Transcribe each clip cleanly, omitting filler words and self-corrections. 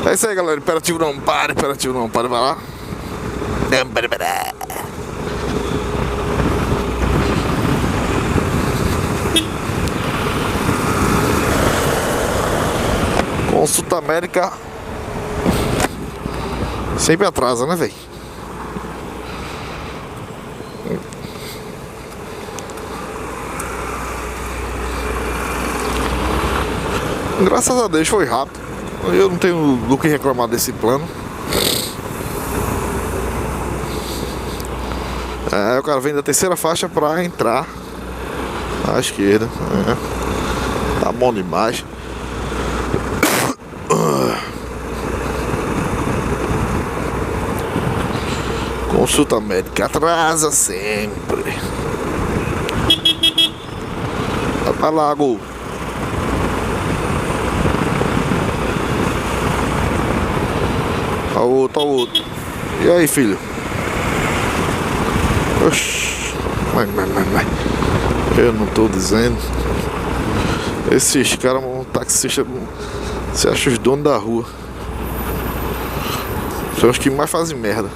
É isso aí, galera. Imperativo não para, imperativo não para, vai lá. Consulta médica sempre atrasa, né, velho? Graças a Deus foi rápido. Eu não tenho do que reclamar desse plano. O cara vem da terceira faixa pra entrar à esquerda. Tá bom demais. Consulta médica atrasa sempre. Vai pra Lago. Ó o outro, ó o outro. E aí, filho? Oxi. Mas. Eu não tô dizendo. Esses caras, um taxista, você acha os donos da rua. São os que mais fazem merda.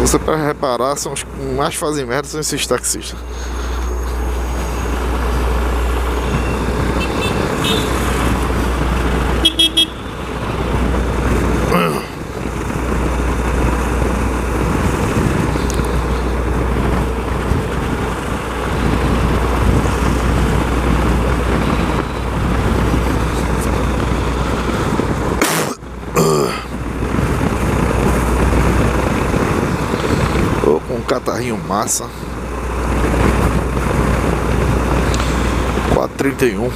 Você para reparar, são os que mais fazem merda, são esses taxistas. Catarrinho massa 431.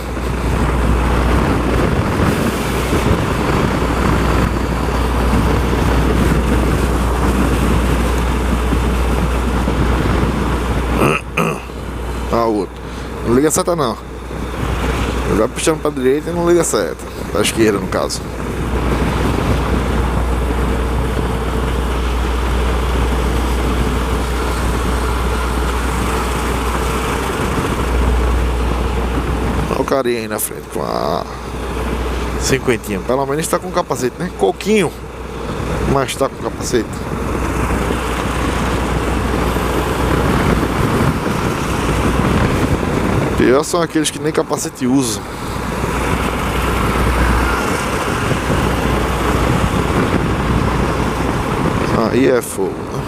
O outro não liga a seta não, já puxando pra direita e não liga a seta, pra esquerda no caso. O carinha aí na frente com a cinquentinha, pelo menos tá com capacete, né? Coquinho, mas tá com capacete. Pior são aqueles que nem capacete usam. Aí é fogo, né?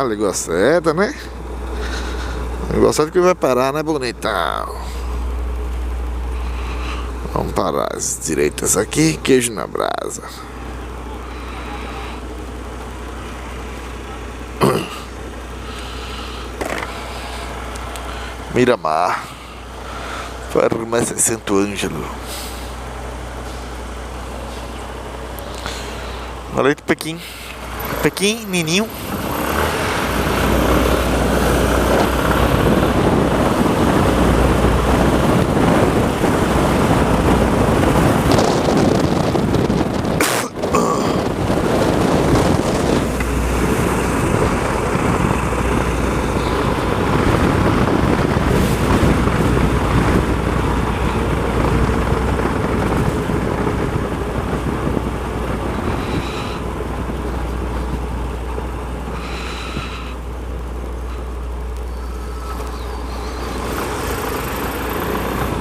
Ligou a seta, né? Ligou a seta que vai parar, né, bonitão? Vamos parar as direitas aqui, queijo na brasa. Miramar, Farmácia Santo Ângelo. Leite Pequim, Nininho.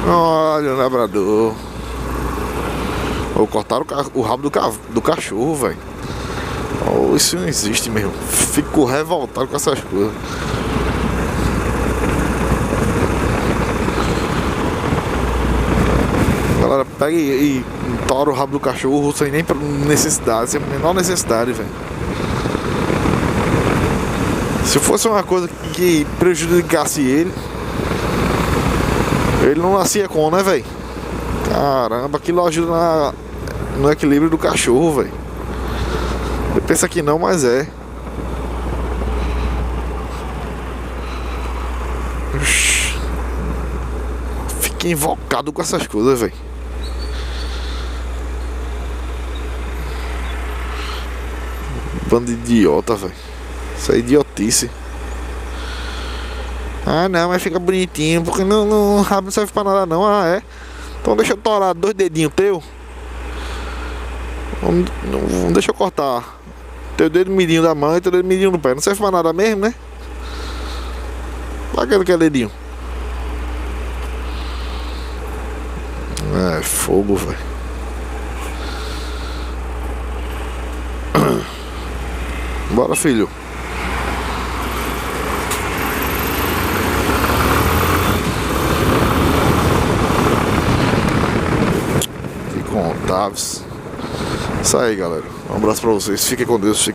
Olha o labrador. Ou cortaram o rabo do cachorro, velho. Oh, isso não existe mesmo. Fico revoltado com essas coisas. A galera pega e tora o rabo do cachorro sem nem necessidade, sem a menor necessidade, velho. Se fosse uma coisa que prejudicasse ele não nascia com, né, velho? Caramba, aquilo ajuda no equilíbrio do cachorro, velho. Eu penso que não, mas é. fica invocado com essas coisas, velho. Bando de idiota, velho. Isso é idiotice. Ah, não, mas fica bonitinho, porque o rabo não serve pra nada não. Ah, é? Então deixa eu torar 2 dedinhos teu. Não deixa eu cortar teu dedo midinho da mão e teu dedo midinho do pé. Não serve pra nada mesmo, né? Pra que dedinho? É fogo, velho. Bora, filho. Fique com Taves. Isso aí, galera. Um abraço pra vocês. Fiquem com Deus.